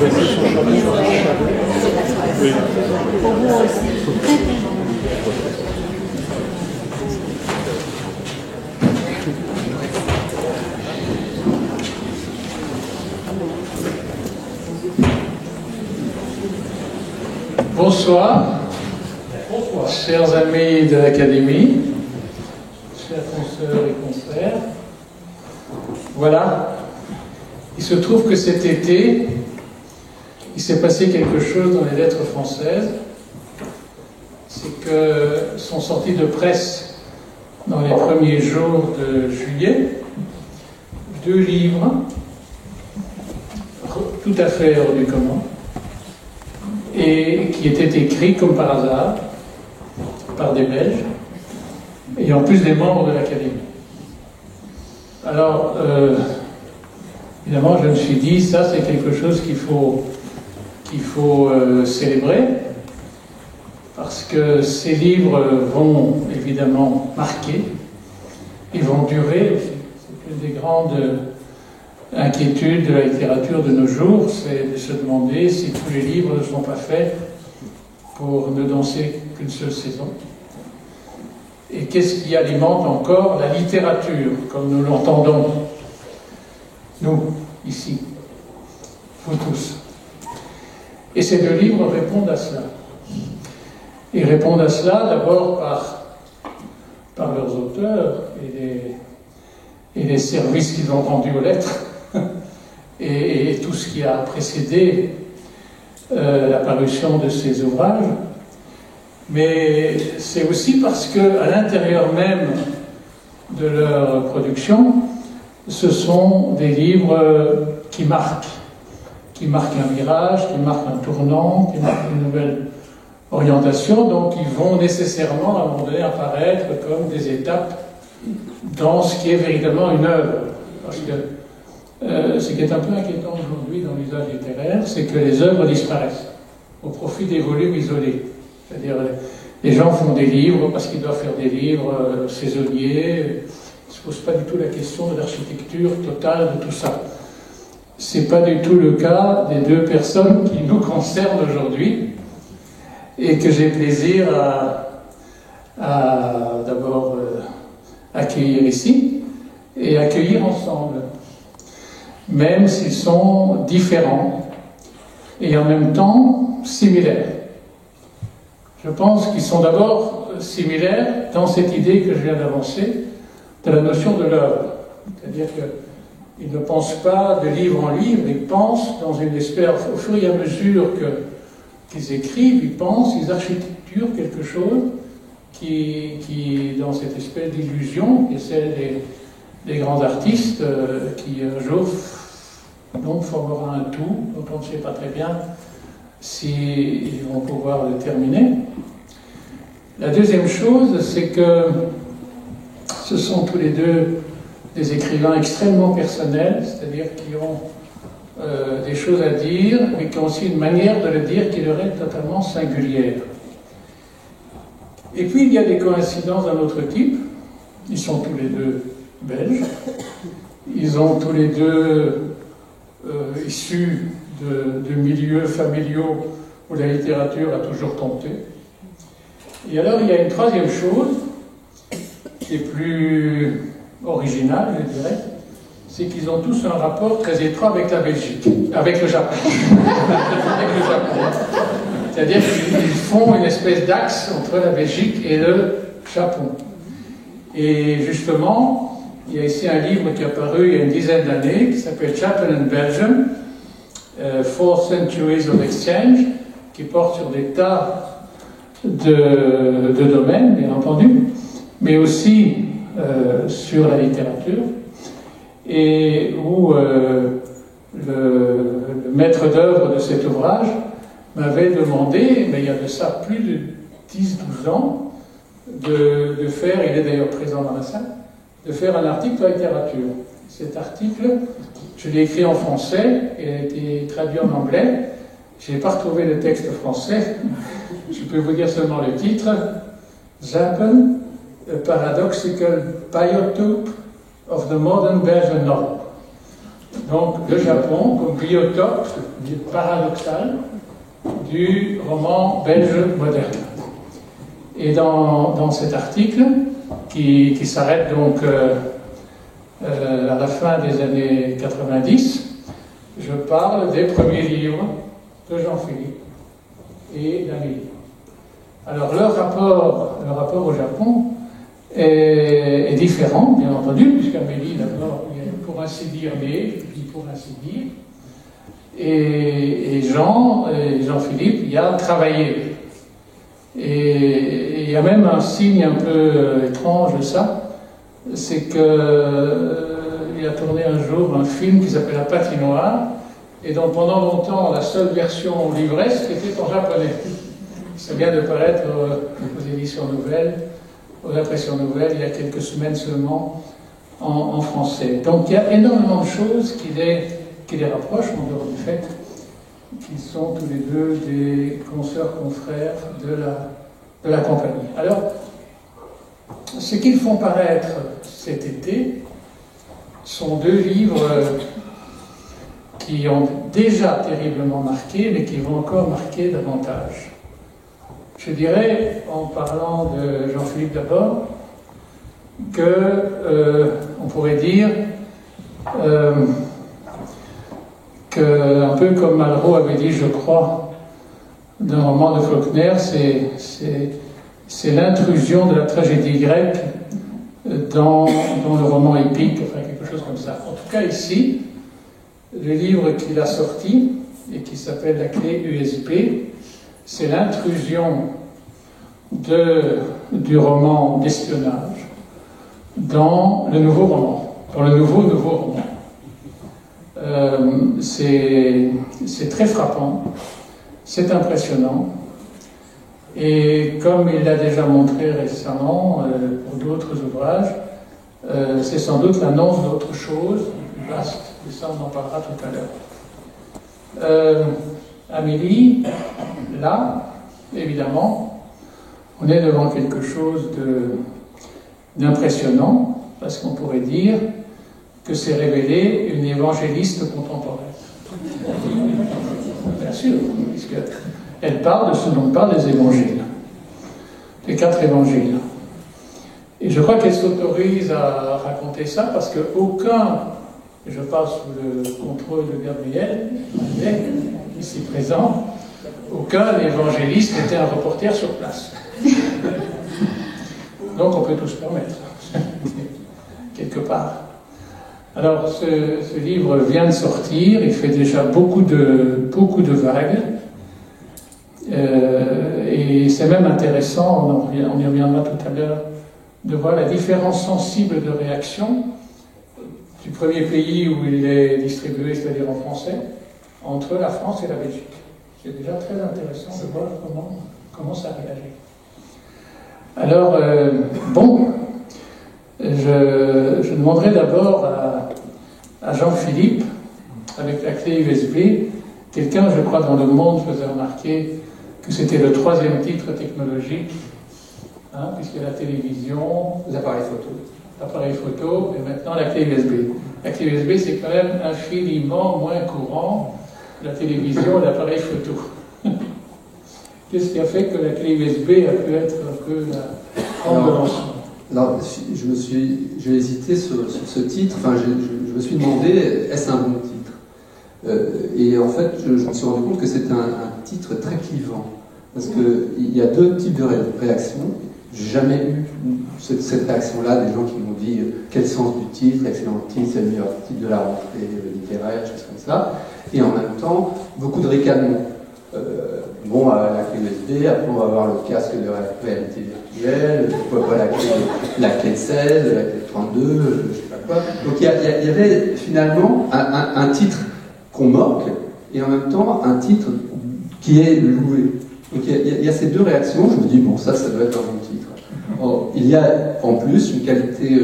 Oui. Pour vous aussi. Bonsoir, chers amis de l'Académie, chers consoeurs et confrères. Voilà, il se trouve que cet été, il s'est passé quelque chose dans les lettres françaises. C'est que sont sortis de presse dans les premiers jours de juillet 2 livres tout à fait hors du commun, et qui étaient écrits comme par hasard par des Belges et en plus des membres de l'Académie. Alors, évidemment, je me suis dit, ça c'est quelque chose qu'il faut célébrer, parce que ces livres vont évidemment marquer et vont durer aussi. C'est une des grandes inquiétude de la littérature de nos jours, c'est de se demander si tous les livres ne sont pas faits pour ne danser qu'une seule saison. Et qu'est-ce qui alimente encore la littérature, comme nous l'entendons, nous, ici, vous tous. Et ces 2 livres répondent à cela. Ils répondent à cela d'abord par leurs auteurs et les services qu'ils ont rendus aux lettres, et tout ce qui a précédé la parution de ces ouvrages, mais c'est aussi parce qu'à l'intérieur même de leur production, ce sont des livres qui marquent un virage, qui marquent un tournant, qui marquent une nouvelle orientation, donc ils vont nécessairement à un moment donné apparaître comme des étapes dans ce qui est véritablement une œuvre. Parce que ce qui est un peu inquiétant aujourd'hui dans l'usage littéraire, c'est que les œuvres disparaissent au profit des volumes isolés. C'est-à-dire, les gens font des livres parce qu'ils doivent faire des livres saisonniers, ils ne se posent pas du tout la question de l'architecture totale de tout ça. Ce n'est pas du tout le cas des 2 personnes qui nous concernent aujourd'hui et que j'ai plaisir à d'abord accueillir ici et accueillir ensemble, même s'ils sont différents et en même temps similaires. Je pense qu'ils sont d'abord similaires dans cette idée que je viens d'avancer de la notion de l'œuvre. C'est-à-dire qu'ils ne pensent pas de livre en livre, ils pensent dans une espèce, au fur et à mesure qu'ils écrivent, ils pensent, ils architecturent quelque chose qui dans cette espèce d'illusion, qui est celle des grands artistes qui un jour donc formera un tout dont on ne sait pas très bien s'ils vont pouvoir le terminer. La deuxième chose, c'est que ce sont tous les 2 des écrivains extrêmement personnels, c'est-à-dire qui ont des choses à dire, mais qui ont aussi une manière de le dire qui leur est totalement singulière. Et puis il y a des coïncidences d'un autre type. Ils sont tous les 2 belges. Ils ont tous les 2 issus de milieux familiaux où la littérature a toujours compté. Et alors il y a une troisième chose qui est plus originale, je dirais, c'est qu'ils ont tous un rapport très étroit avec la Belgique, avec le Japon. Avec le Japon. C'est-à-dire qu'ils font une espèce d'axe entre la Belgique et le Japon. Et justement, il y a ici un livre qui est apparu il y a une dizaine d'années, qui s'appelle Japan and Belgium, 4 Centuries of Exchange, qui porte sur des tas de domaines, bien entendu, mais aussi sur la littérature, et où le maître d'œuvre de cet ouvrage m'avait demandé, mais il y a de ça plus de 10-12 ans, de faire, il est d'ailleurs présent dans la salle, de faire un article sur la littérature. Cet article, je l'ai écrit en français, il a été traduit en anglais, je n'ai pas retrouvé le texte français, je peux vous dire seulement le titre, Japan, a paradoxical biotope of the modern Belgian novel. donc le Japon comme biotope paradoxal du roman belge moderne. Et dans cet article, qui s'arrête donc à la fin des années 90, je parle des premiers livres de Jean-Philippe et d'Amélie. Alors leur rapport au Japon est différent, bien entendu, puisqu'Amélie, d'abord, est pour ainsi dire née, puis pour ainsi dire, et Jean-Philippe y a travaillé. Et il y a même un signe un peu étrange de ça, c'est qu'il a tourné un jour un film qui s'appelle La Patinoire, et dont pendant longtemps la seule version livresque était en japonais. Ça vient de paraître aux éditions nouvelles, aux impressions nouvelles, il y a quelques semaines seulement, en français. Donc il y a énormément de choses qui les rapprochent, en dehors du fait qu'ils sont tous les deux des consoeurs confrères de la compagnie. Alors, ce qu'ils font paraître cet été sont deux livres qui ont déjà terriblement marqué, mais qui vont encore marquer davantage. Je dirais, en parlant de Jean-Philippe d'abord, on pourrait dire un peu comme Malraux avait dit, je crois, d'un roman de Faulkner, c'est l'intrusion de la tragédie grecque dans le roman épique, enfin quelque chose comme ça. En tout cas ici, le livre qu'il a sorti, et qui s'appelle La clé USB, c'est l'intrusion du roman d'espionnage dans le nouveau roman, dans le nouveau roman. C'est très frappant, c'est impressionnant, et comme il l'a déjà montré récemment pour d'autres ouvrages, c'est sans doute l'annonce d'autre chose, plus vaste, et ça on en parlera tout à l'heure. Amélie, là, évidemment, on est devant quelque chose d'impressionnant, parce qu'on pourrait dire que c'est révélé une évangéliste contemporaine. Bien sûr, puisqu'elle parle de ce dont parlent les évangiles, les 4 évangiles. Et je crois qu'elle s'autorise à raconter ça parce qu'aucun, et je parle sous le contrôle de Gabriel, ici présent, aucun évangéliste n'était un reporter sur place. Donc on peut tout se permettre, quelque part. Alors ce livre vient de sortir, il fait déjà beaucoup de vagues, et c'est même intéressant, on y reviendra tout à l'heure, de voir la différence sensible de réaction du premier pays où il est distribué, c'est-à-dire en français, entre la France et la Belgique. C'est déjà très intéressant de voir comment ça réagit. Alors, je demanderai d'abord à Jean-Philippe, avec la clé USB, quelqu'un, je crois, dans le monde faisait remarquer que c'était le 3e titre technologique, puisque la télévision, les appareils photo. L'appareil photo, et maintenant la clé USB. La clé USB, c'est quand même infiniment moins courant que la télévision et l'appareil photo. Qu'est-ce qui a fait que la clé USB a pu être un peu la rampe de lancement? Alors, j'ai hésité sur ce titre, enfin, je me suis demandé, est-ce un bon titre? Et en fait, je me suis rendu compte que c'est un titre très clivant, parce qu'il y a 2 types de réactions. J'ai jamais eu cette réaction-là, des gens qui m'ont dit quel sens du titre, excellent titre, c'est le meilleur titre de la rentrée littéraire, choses comme ça. Et en même temps, beaucoup de ricanements. La clé USB, après on va avoir le casque de réalité virtuelle, pourquoi pas la clé 16, la clé 32, je sais pas quoi. Donc il y avait finalement un titre qu'on moque, et en même temps un titre qui est loué. Donc il y a ces 2 réactions, je me dis, ça doit être un bon titre. Or, il y a en plus une qualité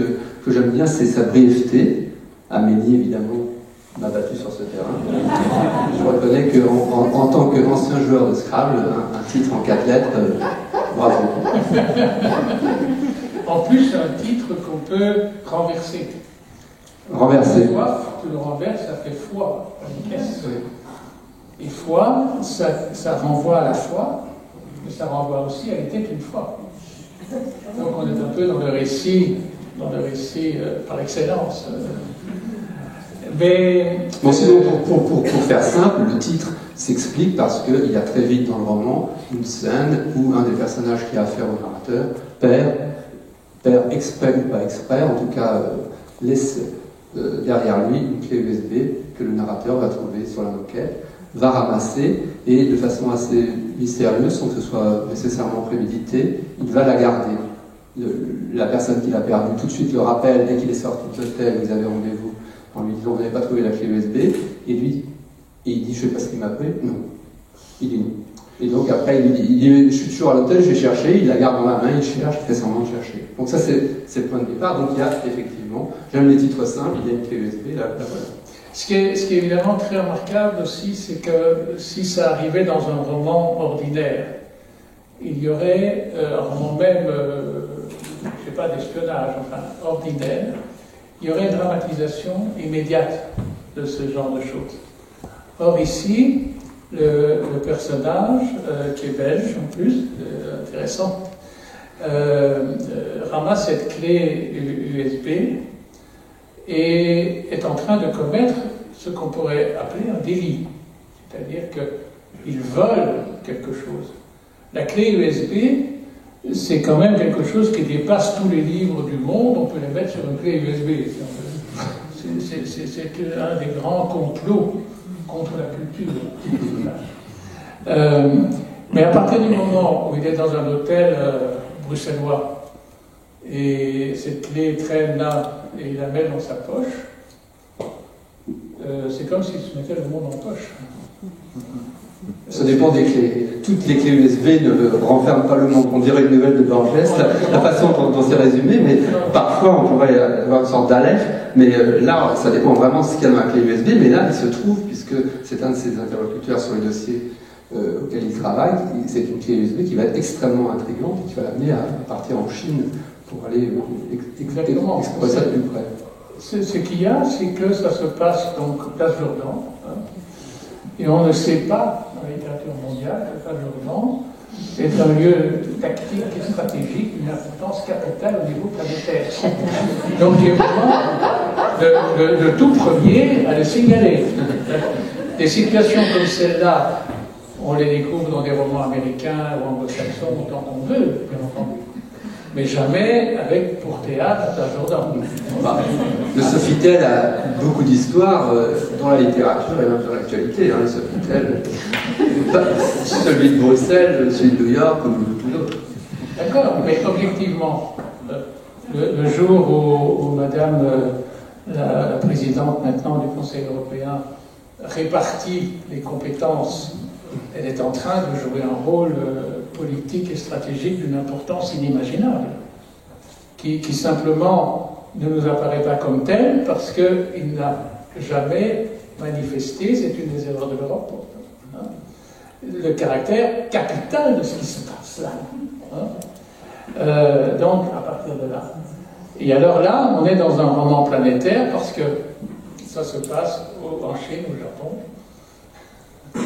que j'aime bien, c'est sa brièveté. Amélie, évidemment, m'a battu sur ce terrain. Je reconnais qu'en tant qu'ancien joueur de Scrabble, un titre en 4 lettres, bravo. En plus, un titre qu'on peut renverser. Renversé. Foi, tu le renverses, ça fait foi. Oui. Et foi, ça renvoie à la foi, mais ça renvoie aussi à était une fois. Donc on est un peu dans le récit par excellence. Mais bon, sinon, pour faire simple, le titre s'explique parce qu'il y a très vite dans le roman une scène où un des personnages qui a affaire au narrateur perd exprès ou pas exprès, en tout cas laisse derrière lui une clé USB que le narrateur va trouver sur la moquette, va ramasser et de façon assez mystérieuse, sans que ce soit nécessairement prémédité, il va la garder. La personne qui l'a perdu tout de suite le rappelle dès qu'il est sorti de l'hôtel, vous avez rendez-vous, en lui disant vous n'avez pas trouvé la clé USB, et il dit je sais pas ce qu'il m'a appelé, non. Il dit non. Et donc après il dit je suis toujours à l'hôtel, je vais chercher, il la garde dans la main, il cherche, il fait semblant de chercher. Donc ça c'est le point de départ, donc il y a effectivement, j'aime les titres simples, il y a une clé USB, la voilà. Ce qui est évidemment très remarquable aussi, c'est que si ça arrivait dans un roman ordinaire, il y aurait un roman même, je ne sais pas, d'espionnage, enfin ordinaire, il y aurait une dramatisation immédiate de ce genre de choses. Or ici, le personnage, qui est belge en plus, intéressant, ramasse cette clé USB et est en train de commettre ce qu'on pourrait appeler un délit. C'est-à-dire qu'il vole quelque chose. La clé USB, c'est quand même quelque chose qui dépasse tous les livres du monde, on peut les mettre sur une clé USB. C'est un des grands complots contre la culture. Mais à partir du moment où il est dans un hôtel bruxellois, et cette clé traîne là, et il la met dans sa poche, c'est comme s'il se mettait le monde en poche. Ça dépend des clés. Toutes les clés USB ne renferment pas le monde. On dirait une nouvelle de Borges, la façon dont c'est résumé, mais parfois on pourrait avoir une sorte d'Aleph, mais là, ça dépend vraiment de ce qu'il y a dans la clé USB, mais là, il se trouve, puisque c'est un de ses interlocuteurs sur les dossiers auxquels il travaille, c'est une clé USB qui va être extrêmement intrigante et qui va l'amener à partir en Chine pour aller explorer ça de plus près. Ce qu'il y a, c'est que ça se passe donc Place Jourdan, hein, et on ne sait pas, dans la littérature mondiale, que Place Jourdan est un lieu tactique et stratégique d'une importance capitale au niveau planétaire. Donc il est vraiment le tout premier à le signaler. Des situations comme celle-là, on les découvre dans des romans américains ou anglo-saxons autant qu'on veut, bien entendu. Mais jamais avec pour théâtre Place Jourdan. Le Sofitel a beaucoup d'histoires dans la littérature et même dans l'actualité. Hein, le Sofitel, celui de Bruxelles, celui de New York ou tout d'autres. D'accord, mais objectivement, le jour où Madame la présidente maintenant du Conseil européen répartit les compétences, elle est en train de jouer un rôle politique et stratégique d'une importance inimaginable, qui simplement ne nous apparaît pas comme tel parce qu'il n'a jamais manifesté, c'est une des erreurs de l'Europe, hein, le caractère capital de ce qui se passe là. Hein. Donc, à partir de là. Et alors là, on est dans un roman planétaire parce que ça se passe en Chine, au Japon.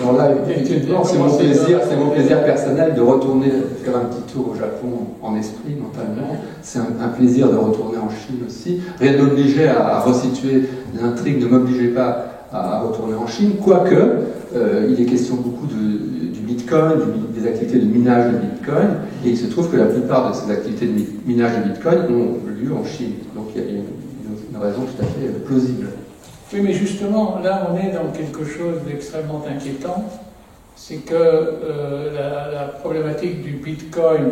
Alors là, effectivement, c'est mon plaisir personnel de retourner faire un petit tour au Japon en esprit, mentalement. C'est un plaisir de retourner en Chine aussi. Rien ne m'obligeait à resituer l'intrigue, ne m'obligeait pas à retourner en Chine, quoique il est question beaucoup du Bitcoin, des activités de minage de Bitcoin, et il se trouve que la plupart de ces activités de minage de Bitcoin ont lieu en Chine. Donc il y a une raison tout à fait plausible. Oui, mais justement, là, on est dans quelque chose d'extrêmement inquiétant. C'est que la problématique du Bitcoin,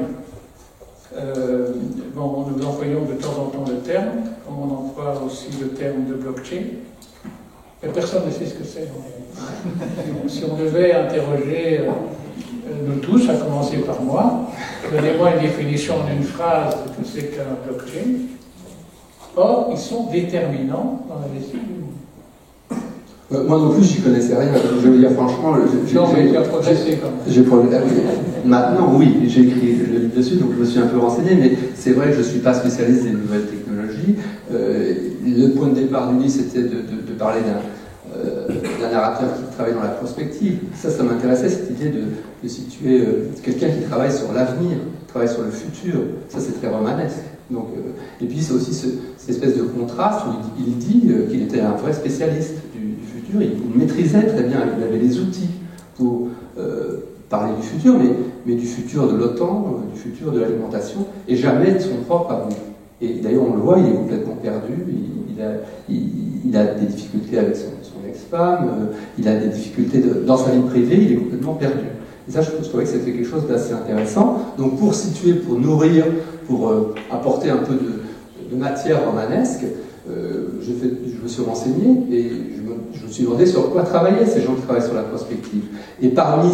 bon, nous employons de temps en temps le terme, comme on emploie aussi le terme de blockchain, mais personne ne sait ce que c'est. Si on devait interroger nous tous, à commencer par moi, donnez-moi une définition en une phrase de ce que c'est qu'un blockchain. Or, ils sont déterminants dans la gestion du monde. Moi non plus, j'y connaissais rien. Je veux dire, franchement, j'ai progressé quand même. Maintenant, oui, j'ai écrit le livre dessus, donc je me suis un peu renseigné, mais c'est vrai que je ne suis pas spécialiste des nouvelles technologies. le point de départ du livre, c'était de parler d'un narrateur qui travaille dans la prospective. Ça m'intéressait, cette idée de situer quelqu'un qui travaille sur l'avenir, qui travaille sur le futur. Ça, c'est très romanesque. Donc, et puis, c'est aussi cette espèce de contraste où il dit qu'il était un vrai spécialiste du futur. Il maîtrisait très bien, il avait les outils pour parler du futur, mais du futur de l'OTAN, du futur de l'alimentation, et jamais de son propre avenir. Et d'ailleurs, on le voit, il est complètement perdu, il a des difficultés avec son ex-femme, il a des difficultés dans sa vie privée, il est complètement perdu. Et ça, je trouvais que c'était quelque chose d'assez intéressant. Donc, pour situer, pour nourrir, pour apporter un peu de matière romanesque, je me suis renseigné et je me suis demandé sur quoi travaillaient ces gens qui travaillent sur la prospective. Et parmi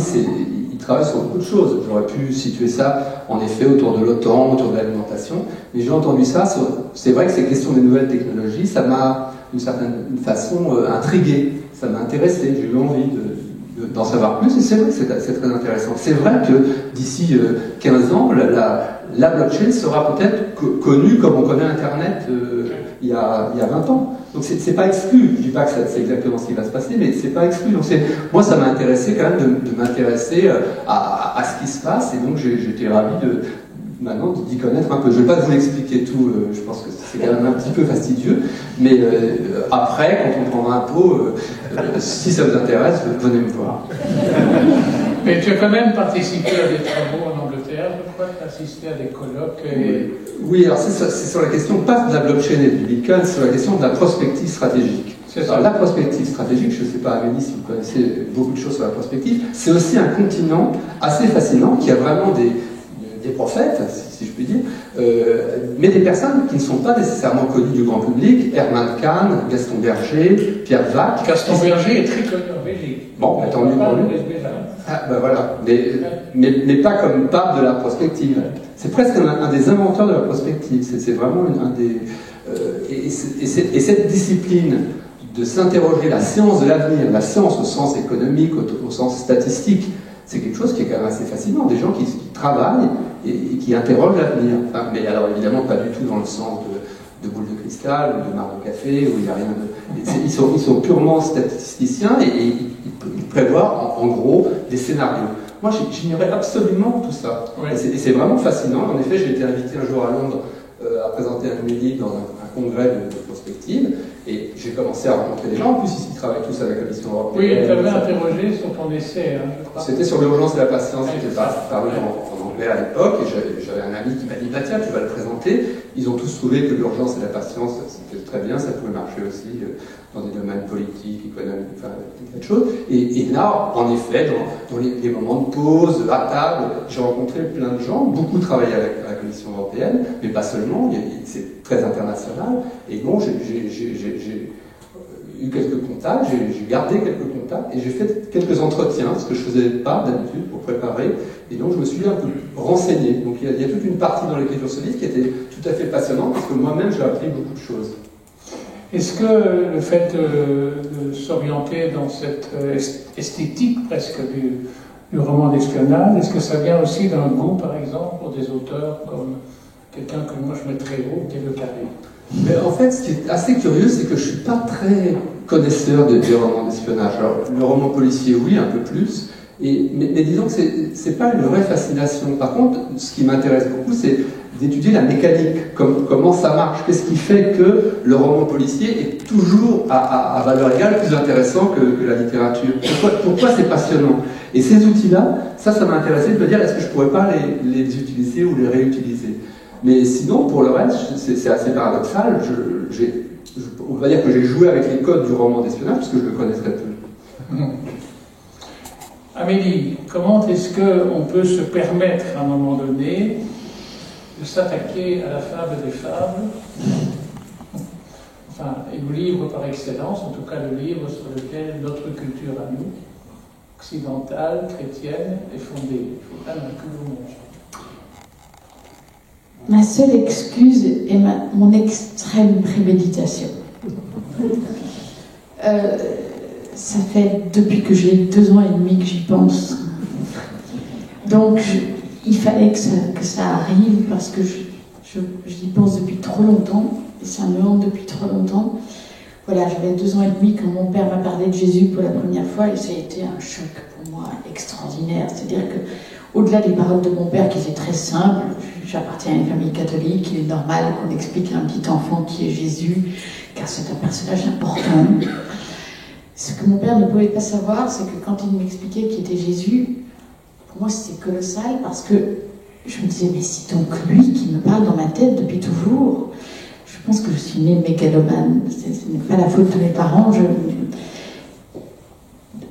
ils travaillent sur beaucoup de choses. J'aurais pu situer ça, en effet, autour de l'OTAN, autour de l'alimentation, mais j'ai entendu ça. C'est vrai que ces questions des nouvelles technologies, ça m'a, d'une certaine façon, intrigué. Ça m'a intéressé. J'ai eu envie d'en savoir plus, et c'est vrai que c'est très intéressant. C'est vrai que d'ici 15 ans, la blockchain sera peut-être connue comme on connaît Internet il y a 20 ans. Donc c'est pas exclu. Je dis pas que c'est exactement ce qui va se passer, mais c'est pas exclu. Donc moi, ça m'a intéressé quand même de m'intéresser à ce qui se passe, et donc j'étais ravi maintenant d'y connaître un peu. Je ne vais pas vous l'expliquer tout, je pense que c'est quand même un petit peu fastidieux, mais après, quand on prendra un pot, si ça vous intéresse, venez me voir. Mais tu as quand même participé à des travaux en Angleterre, je crois que tu as assisté à des colloques. Oui, alors c'est sur la question, pas de la blockchain et du Bitcoin, c'est sur la question de la prospective stratégique. Alors, la prospective stratégique, je ne sais pas, Amélie, si vous connaissez beaucoup de choses sur la prospective, c'est aussi un continent assez fascinant qui a vraiment des prophètes, si je puis dire, mais des personnes qui ne sont pas nécessairement connues du grand public. Herman Kahn, Gaston Berger, Pierre Wack. Gaston Berger est très connu en Belgique. Bon, tant mieux pour lui. Ah, ben voilà, mais pas comme pape de la prospective. C'est presque un des inventeurs de la prospective. C'est vraiment un des... et cette discipline de s'interroger, la science de l'avenir, la science au sens économique, au sens statistique, c'est quelque chose qui est quand même assez fascinant. Des gens qui travaillent et qui interrogent l'avenir. Enfin, mais alors évidemment pas du tout dans le sens de boule de cristal ou de marc de café, où il n'y a rien de... Ils sont purement statisticiens et ils prévoient en gros des scénarios. Moi, j'ignorais absolument tout ça. Oui. Et c'est vraiment fascinant. En effet, j'ai été invité un jour à Londres à présenter un de mes livres dans un congrès de prospective. Et j'ai commencé à rencontrer des gens. En plus, ils travaillent tous avec la Commission européenne. Oui, tu avais interrogé sur ton essai, hein, je crois. C'était sur l'urgence et la patience, c'était paru en anglais à l'époque. Et j'avais un ami qui m'a dit, bah tiens, tu vas le présenter. Ils ont tous trouvé que l'urgence et la patience, c'était très bien. Ça pouvait marcher aussi dans des domaines politiques, économiques, enfin, plein de choses. Et là, en effet, dans les moments de pause, à table, j'ai rencontré plein de gens. Beaucoup travaillaient avec la Commission européenne, mais pas seulement. C'est très international. Et bon, j'ai eu quelques contacts, j'ai gardé quelques contacts et j'ai fait quelques entretiens, ce que je ne faisais pas d'habitude pour préparer. Et donc je me suis un peu renseigné. Donc il y a toute une partie dans l'écriture de ce livre qui était tout à fait passionnante parce que moi-même j'ai appris beaucoup de choses. Est-ce que le fait de s'orienter dans cette esthétique presque du roman d'espionnage, est-ce que ça vient aussi d'un goût, par exemple, pour des auteurs comme quelqu'un que moi je mettrais haut, qui est Le Carré? Mais en fait, ce qui est assez curieux, c'est que je ne suis pas très connaisseur des romans d'espionnage. Alors, le roman policier, oui, un peu plus, mais disons que ce n'est pas une vraie fascination. Par contre, ce qui m'intéresse beaucoup, c'est d'étudier la mécanique, comment ça marche, qu'est-ce qui fait que le roman policier est toujours à valeur égale plus intéressant que la littérature. Pourquoi c'est passionnant? Et ces outils-là, ça m'a intéressé de me dire, est-ce que je ne pourrais pas les utiliser ou les réutiliser? Mais sinon, pour le reste, c'est assez paradoxal. On va dire que j'ai joué avec les codes du roman d'espionnage, parce que je le connais très peu. Amélie, comment est-ce qu'on peut se permettre, à un moment donné, de s'attaquer à la fable des fables, enfin, et le livre par excellence, en tout cas le livre sur lequel notre culture à nous, occidentale, chrétienne, est fondée? Il faut quand même que vous montrez. Ma seule excuse est mon extrême préméditation. Ça fait depuis que j'ai 2 ans et demi que j'y pense. Donc il fallait que ça arrive parce que j'y pense depuis trop longtemps et ça me hante depuis trop longtemps. Voilà, j'avais 2 ans et demi quand mon père m'a parlé de Jésus pour la première fois et ça a été un choc pour moi extraordinaire. C'est-à-dire que, au-delà des paroles de mon père qui étaient très simples, j'appartiens à une famille catholique, il est normal qu'on explique à un petit enfant qui est Jésus, car c'est un personnage important. Ce que mon père ne pouvait pas savoir, c'est que quand il m'expliquait qui était Jésus, pour moi c'était colossal parce que je me disais, mais c'est donc lui qui me parle dans ma tête depuis toujours. Je pense que je suis née mégalomane, ce n'est pas la faute de mes parents.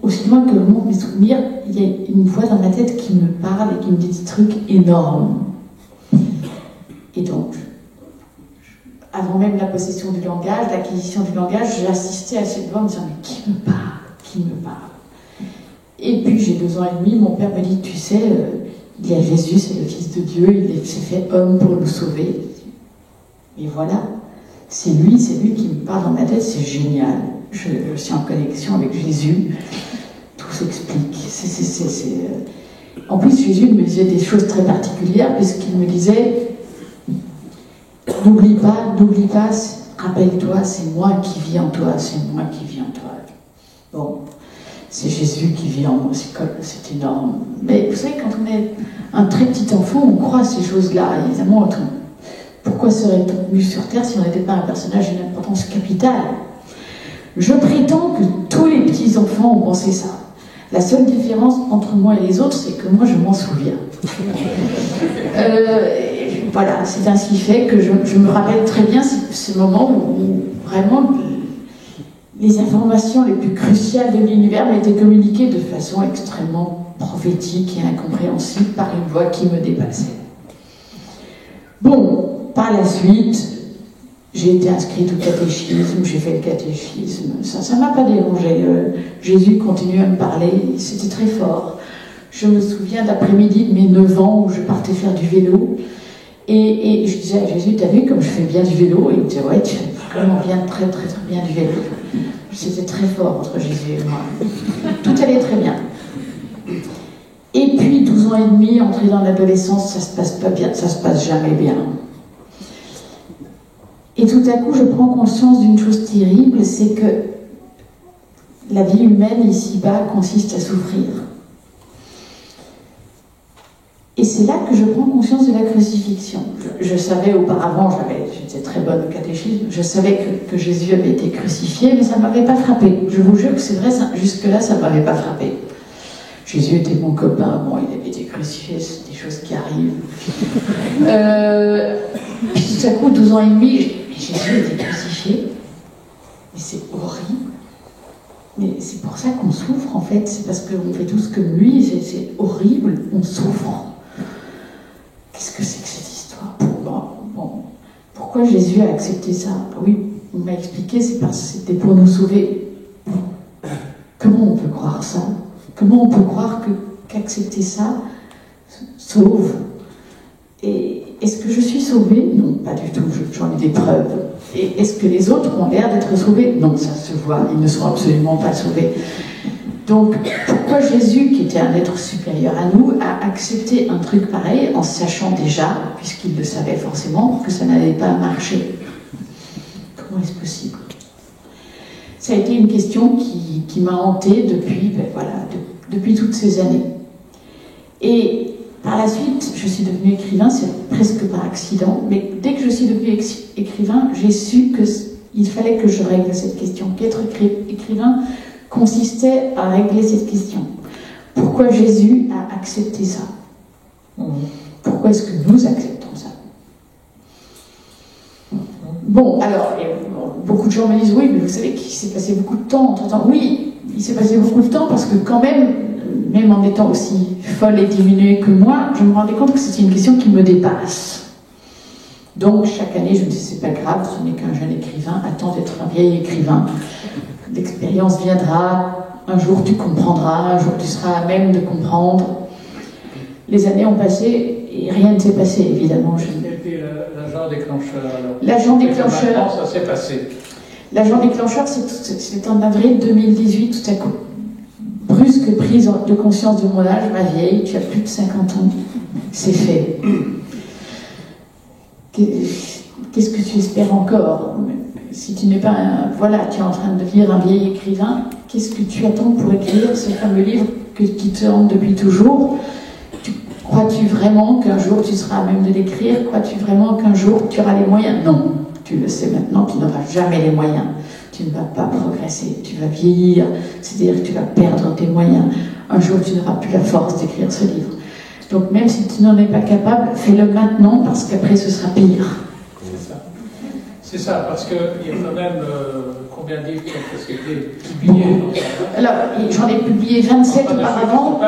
Aussi loin que le monde mes souvenirs, il y a une voix dans ma tête qui me parle et qui me dit des trucs énormes. Et donc, avant même la possession du langage, l'acquisition du langage, j'ai assisté à cette voix en me disant, mais qui me parle? Qui me parle? Et puis j'ai 2 ans et demi, mon père me dit, tu sais, il y a Jésus, c'est le Fils de Dieu, il s'est fait homme pour nous sauver. Et voilà, c'est lui qui me parle dans ma tête, c'est génial. Je suis en connexion avec Jésus, tout s'explique. En plus, Jésus me disait des choses très particulières, puisqu'il me disait, n'oublie pas, rappelle-toi, c'est moi qui vis en toi, c'est moi qui vis en toi. Bon, c'est Jésus qui vit en moi, c'est énorme. Mais vous savez, quand on est un très petit enfant, on croit à ces choses-là, évidemment. Pourquoi serait-on venu sur Terre si on n'était pas un personnage d'une importance capitale? Je prétends que tous les petits-enfants ont pensé ça. La seule différence entre moi et les autres, c'est que moi, je m'en souviens. Voilà, c'est ainsi fait que je me rappelle très bien ce moment où vraiment les informations les plus cruciales de l'univers m'étaient communiquées de façon extrêmement prophétique et incompréhensible par une voix qui me dépassait. Bon, par la suite, j'ai été inscrite au catéchisme, j'ai fait le catéchisme, ça m'a pas dérangé. Jésus continuait à me parler, c'était très fort. Je me souviens d'après-midi de mes 9 ans où je partais faire du vélo. Et je disais à Jésus, t'as vu comme je fais bien du vélo? Et il me disait, ouais, tu fais vraiment bien, très très très bien du vélo. C'était très fort entre Jésus et moi. Tout allait très bien. Et puis, 12 ans et demi, entrer dans l'adolescence, ça se passe pas bien, ça se passe jamais bien. Et tout à coup, je prends conscience d'une chose terrible, c'est que la vie humaine ici-bas consiste à souffrir. Et c'est là que je prends conscience de la crucifixion. Je savais auparavant, j'étais très bonne au catéchisme, je savais que Jésus avait été crucifié, mais ça ne m'avait pas frappé. Je vous jure que c'est vrai, jusque-là, ça ne m'avait pas frappé. Jésus était mon copain, bon, il avait été crucifié, c'est des choses qui arrivent. Puis tout à coup, 12 ans et demi, mais Jésus était crucifié, mais c'est horrible. Mais c'est pour ça qu'on souffre, en fait, c'est parce qu'on fait tous comme lui, c'est horrible, on souffre. Qu'est-ce que c'est que cette histoire? Pourquoi Jésus a accepté ça? Oui, on m'a expliqué, c'est parce que c'était pour nous sauver. Comment on peut croire ça? Comment on peut croire qu'accepter ça sauve? Et est-ce que je suis sauvée? Non, pas du tout, j'en ai des preuves. Et est-ce que les autres ont l'air d'être sauvés? Non, ça se voit, ils ne sont absolument pas sauvés. Donc, pourquoi Jésus, qui était un être supérieur à nous, a accepté un truc pareil en sachant déjà, puisqu'il le savait forcément, que ça n'allait pas marcher? Comment est-ce possible? Ça a été une question qui m'a hantée depuis toutes ces années. Et par la suite, je suis devenue écrivain, c'est presque par accident, mais dès que je suis devenue écrivain, j'ai su qu'il fallait que je règle cette question, qu'être écrivain consistait à régler cette question. Pourquoi Jésus a accepté ça? Pourquoi est-ce que nous acceptons ça? Bon, alors, beaucoup de gens me disent, oui, mais vous savez qu'il s'est passé beaucoup de temps entre-temps. Oui, il s'est passé beaucoup de temps parce que quand même en étant aussi folle et diminuée que moi, je me rendais compte que c'était une question qui me dépasse. Donc, chaque année, je me dis, c'est pas grave, ce n'est qu'un jeune écrivain, attends d'être un vieil écrivain. L'expérience viendra, un jour tu comprendras, un jour tu seras à même de comprendre. Les années ont passé et rien ne s'est passé, évidemment. Et puis l'agent déclencheur, alors. L'agent déclencheur. Ça s'est passé. L'agent déclencheur, c'est en avril 2018, tout à coup. Brusque prise de conscience de mon âge, ma vieille, tu as plus de 50 ans. C'est fait. qu'est-ce que tu espères encore? Si tu n'es pas voilà, tu es en train de devenir un vieil écrivain, qu'est-ce que tu attends pour écrire ce fameux livre qui te hante depuis toujours? Crois-tu vraiment qu'un jour tu seras à même de l'écrire? Crois-tu vraiment qu'un jour tu auras les moyens? Non, tu le sais maintenant, tu n'auras jamais les moyens. Tu ne vas pas progresser, tu vas vieillir, c'est-à-dire que tu vas perdre tes moyens. Un jour tu n'auras plus la force d'écrire ce livre. Donc même si tu n'en es pas capable, fais-le maintenant parce qu'après ce sera pire. C'est ça, parce qu'il y a quand même combien de livres qui ont été publiés? Alors, j'en ai publié 27 auparavant,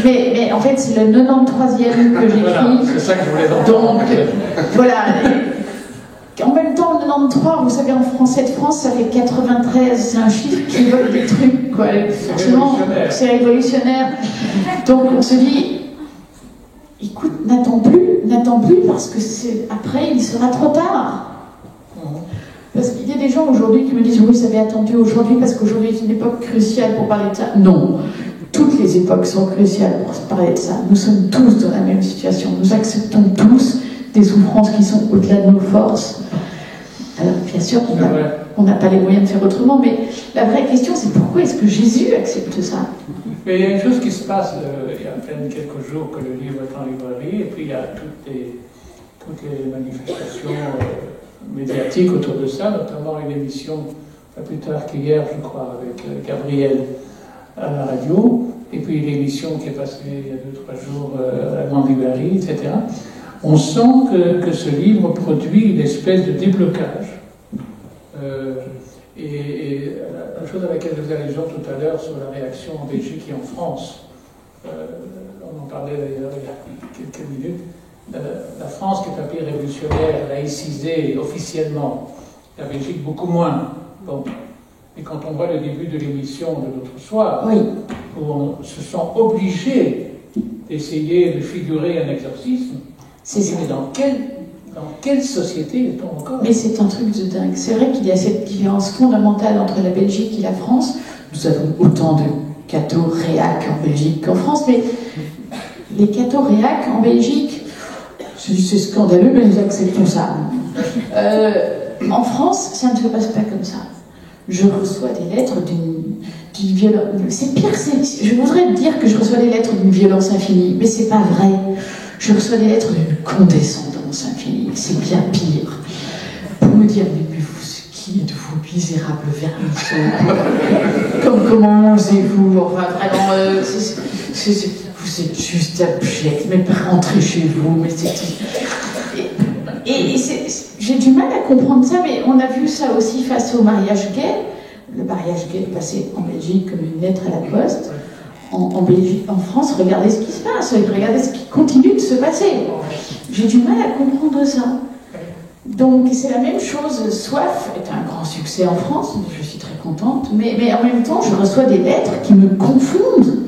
mais en fait c'est le 93e que j'écris. Voilà, c'est ça que je voulais entendre. Donc, voilà. En même temps, 93, vous savez, en français de France, ça fait 93, c'est un chiffre qui évoque des trucs, quoi. Forcément, c'est révolutionnaire. Donc on se dit, écoute, n'attends plus, parce que après, il sera trop tard. Parce qu'il y a des gens aujourd'hui qui me disent, oui, ça avait attendu aujourd'hui, parce qu'aujourd'hui est une époque cruciale pour parler de ça. Non, toutes les époques sont cruciales pour parler de ça. Nous sommes tous dans la même situation. Nous acceptons tous des souffrances qui sont au-delà de nos forces. Alors, bien sûr, on n'a pas les moyens de faire autrement, mais la vraie question, c'est pourquoi est-ce que Jésus accepte ça? Mais il y a une chose qui se passe, il y a à peine quelques jours que le livre est en librairie, et puis il y a toutes les manifestations médiatiques autour de ça, notamment une émission, pas plus tard qu'hier, je crois, avec Gabriel à la radio, et puis l'émission qui est passée il y a 2-3 jours à la Grande Librairie, etc. On sent que ce livre produit une espèce de déblocage. Et la chose à laquelle je faisais allusion tout à l'heure sur la réaction en Belgique et en France, on en parlait d'ailleurs il y a quelques minutes, la France qui est un pays révolutionnaire, laïcisé officiellement, la Belgique beaucoup moins. Bon. Et quand on voit le début de l'émission de l'autre soir, oui, où on se sent obligé d'essayer de figurer un exorcisme, c'est ça. Mais dans quelle société est-on encore? Mais c'est un truc de dingue. C'est vrai qu'il y a cette différence fondamentale entre la Belgique et la France. Nous avons autant de cathos réacs en Belgique qu'en France, mais les cathos réacs en Belgique, c'est scandaleux, mais nous acceptons ça. En France, ça ne se passe pas comme ça. Je reçois des lettres d'une violence. C'est pire, je voudrais dire que je reçois des lettres d'une violence infinie, mais c'est pas vrai. Je reçois des lettres d'une condescendance infinie, c'est bien pire. Pour me dire, mais vous, qui êtes-vous, misérable vermisseau? Comment osez-vous? Enfin, vraiment, vous êtes juste abject, mais rentrez chez vous, mais j'ai du mal à comprendre ça, mais on a vu ça aussi face au mariage gay. Le mariage gay est passé en Belgique comme une lettre à la poste. En Belgique, en France, regardez ce qui se passe, regardez ce qui continue de se passer. J'ai du mal à comprendre ça. Donc c'est la même chose. Soif est un grand succès en France, je suis très contente, mais en même temps, je reçois des lettres qui me confondent,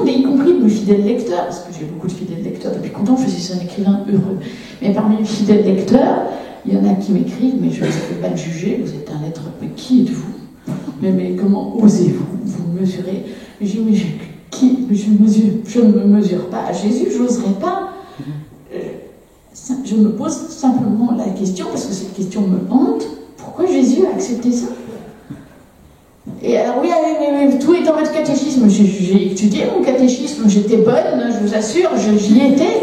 y compris de mes fidèles lecteurs, parce que j'ai beaucoup de fidèles lecteurs depuis longtemps, je suis un écrivain heureux. Mais parmi les fidèles lecteurs, il y en a qui m'écrivent, mais je ne peux pas le juger, vous êtes un être, mais qui êtes-vous? Mais comment osez-vous vous mesurer? Je ne me mesure pas à Jésus, je n'oserais pas. Je me pose simplement la question, parce que cette question me hante, pourquoi Jésus a accepté ça? Et alors oui, mais tout est dans votre catéchisme. J'ai étudié mon catéchisme, j'étais bonne, je vous assure, j'y étais.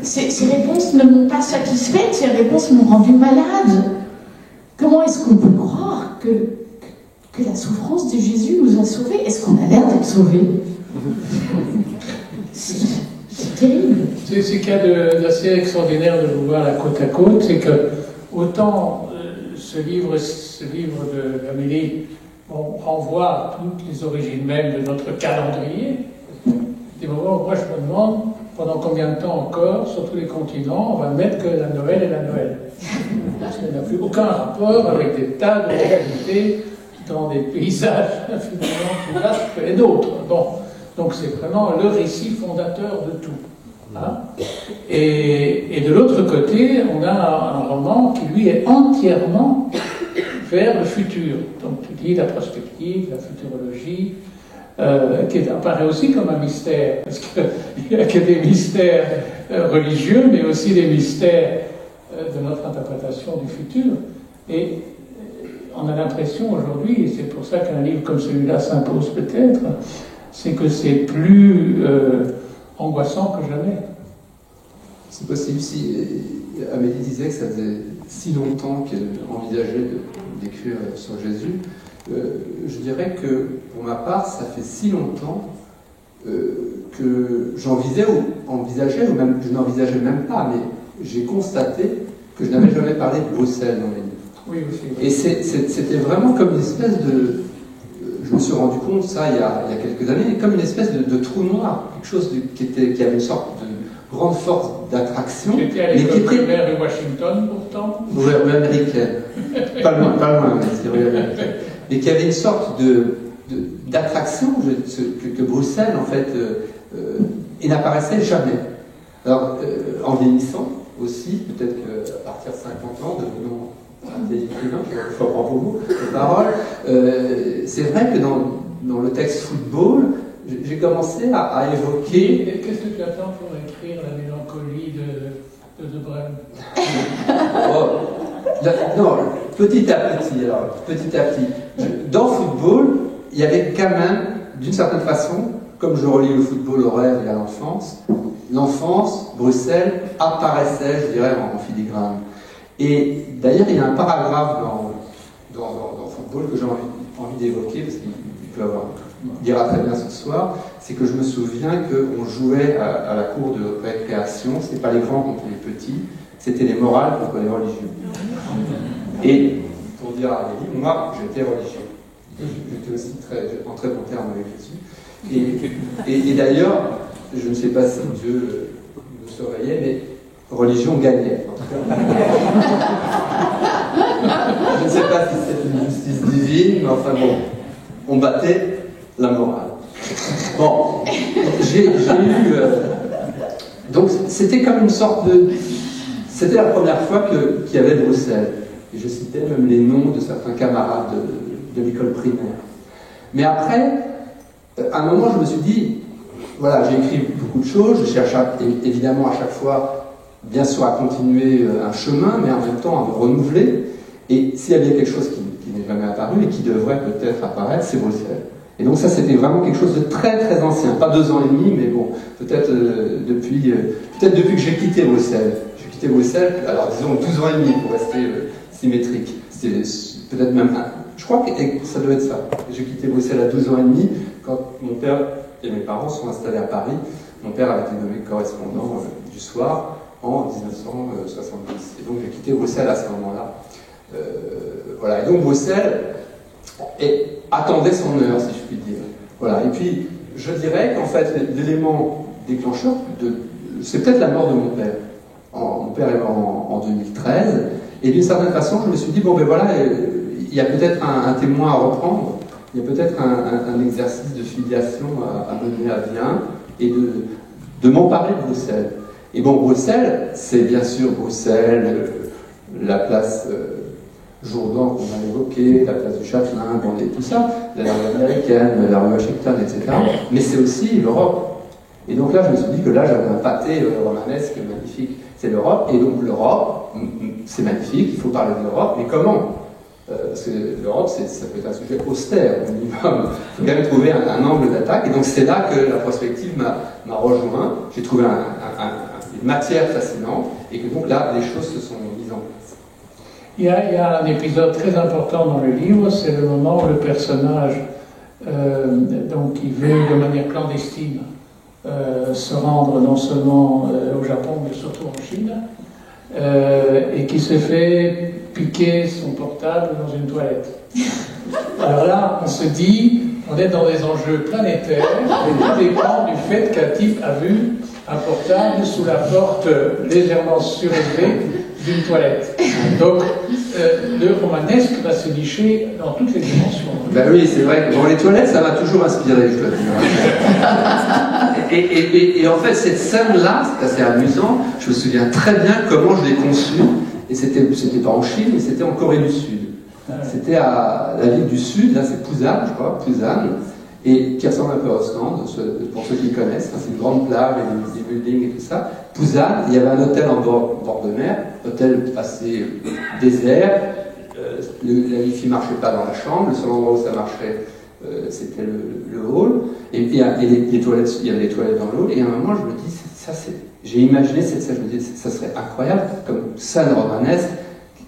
Ces réponses ne m'ont pas satisfaite, ces réponses m'ont rendue malade. Comment est-ce qu'on peut croire que la souffrance de Jésus nous a sauvés? Est-ce qu'on a l'air d'être sauvés? C'est terrible. C'est ce qu'il y a d'assez extraordinaire de vous voir là côte à côte, c'est que autant ce livre d'Amélie renvoie à toutes les origines même de notre calendrier. Des moments où moi je me demande pendant combien de temps encore, sur tous les continents, on va mettre que la Noël est la Noël. Parce qu'elle n'a plus aucun rapport avec des tas de réalités dans des paysages infiniment plus vastes que les nôtres. Bon. Donc c'est vraiment le récit fondateur de tout. Hein? Et de l'autre côté, on a un roman qui lui est entièrement vers le futur. Donc tu dis la prospective, la futurologie, qui apparaît aussi comme un mystère, parce qu'il n'y a que des mystères religieux, mais aussi des mystères de notre interprétation du futur. Et on a l'impression aujourd'hui, et c'est pour ça qu'un livre comme celui-là s'impose peut-être, c'est que c'est plus angoissant que jamais. C'est possible. Si Amélie disait que ça faisait si longtemps qu'elle envisageait d'écrire sur Jésus, je dirais que pour ma part, ça fait si longtemps que j'envisageais, ou même je n'envisageais même pas, mais j'ai constaté que je n'avais jamais parlé de Bruxelles dans les livres. Oui, aussi. Et c'était vraiment comme une espèce de... Je me suis rendu compte, ça, il y a quelques années, comme une espèce de trou noir, quelque chose qui avait une sorte de grande force d'attraction. Tu étais à l'école primaire de Washington, pourtant. Oui, américaine. Pas loin, mais c'est rue américaine. Mais qui avait une sorte d'attraction que Bruxelles, en fait, et n'apparaissait jamais. Alors, en vieillissant aussi, peut-être qu'à partir de 50 ans, devenant un vieil écrivain, je reprends pour vous les paroles, c'est vrai que dans le texte football, j'ai commencé à évoquer... Et qu'est-ce que tu attends pour écrire la mélancolie de Brême? Non, petit à petit. Dans football, il y avait quand même, d'une certaine façon, comme je relis le football au rêve et à l'enfance, Bruxelles apparaissait, je dirais, en filigrane. Et d'ailleurs, il y a un paragraphe dans football que j'ai envie d'évoquer, parce qu'il dira très bien ce soir, c'est que je me souviens qu'on jouait à la cour de récréation, c'était pas les grands contre les petits, c'était les morales contre les religieux. Et pour dire à Amélie, moi, j'étais religieux. J'étais aussi en très bon terme avec Jésus. Et d'ailleurs, je ne sais pas si Dieu me surveillait, mais religion gagnait. Je ne sais pas si c'est une justice divine, mais enfin bon, on battait la morale. Bon, j'ai eu... donc c'était comme une sorte de... C'était la première fois qu'il y avait Bruxelles. Et je citais même les noms de certains camarades de l'école primaire. Mais après, à un moment, je me suis dit, voilà, j'ai écrit beaucoup de choses, je cherche évidemment à chaque fois, bien sûr, à continuer un chemin, mais en même temps à me renouveler. Et s'il y avait quelque chose qui n'est jamais apparu et qui devrait peut-être apparaître, c'est Bruxelles. Et donc ça, c'était vraiment quelque chose de très très ancien, pas 2 ans et demi, mais bon, peut-être depuis que j'ai quitté Bruxelles. J'ai quitté Bruxelles, alors disons 12 ans et demi pour rester symétrique. C'était peut-être même je crois que ça doit être ça. J'ai quitté Bruxelles à 12 ans et demi, quand mon père et mes parents sont installés à Paris. Mon père avait été nommé correspondant du soir en 1970. Et donc j'ai quitté Bruxelles à ce moment-là. Voilà. Et donc Bruxelles attendait son heure, si je puis dire. Voilà. Et puis, je dirais qu'en fait, l'élément déclencheur, c'est peut-être la mort de mon père. Mon père est mort en 2013. Et d'une certaine façon, je me suis dit, bon ben voilà, il y a peut-être un témoin à reprendre, il y a peut-être un exercice de filiation à mener à bien, et de m'emparer de Bruxelles. Et bon, Bruxelles, c'est bien sûr Bruxelles, la place Jourdan qu'on a évoquée, la place du Châtelain, tout ça, la rue américaine, la rue Washington, etc. Mais c'est aussi l'Europe. Et donc là, je me suis dit que là, j'avais un pâté romanesque magnifique. C'est l'Europe, et donc l'Europe, c'est magnifique, il faut parler de l'Europe, mais comment parce que l'Europe, ça peut être un sujet austère, au minimum. Il faut quand même trouver un angle d'attaque, et donc c'est là que la prospective m'a rejoint. J'ai trouvé une matière fascinante, et que donc là, les choses se sont mises en place. Il y a un épisode très important dans le livre, c'est le moment où le personnage, donc, qui veut de manière clandestine se rendre non seulement au Japon, mais surtout en Chine, et qui se fait piquer son portable dans une toilette. Alors là, on se dit, on est dans des enjeux planétaires, et tout dépend du fait qu'un type a vu un portable sous la porte légèrement surélevée d'une toilette. Donc, le romanesque va se nicher dans toutes les dimensions. Ben oui, c'est vrai que bon, les toilettes, ça m'a toujours inspiré, je dois dire. Et en fait, cette scène-là, c'est assez amusant, je me souviens très bien comment je l'ai conçue, et c'était pas en Chine, mais c'était en Corée du Sud. C'était à la ville du Sud, là c'est Busan, je crois, Busan, et qui ressemble un peu à Ostende, pour ceux qui connaissent. C'est une grande plage, des buildings et tout ça. Pouzanne, il y avait un hôtel en bord de mer, hôtel assez désert. La wifi ne marchait pas dans la chambre, le seul endroit où ça marchait, c'était le hall. Et puis les toilettes, il y avait des toilettes dans le hall. Et à un moment, je me dis, j'ai imaginé cette scène, je me dis, ça serait incroyable, comme scène romanesque,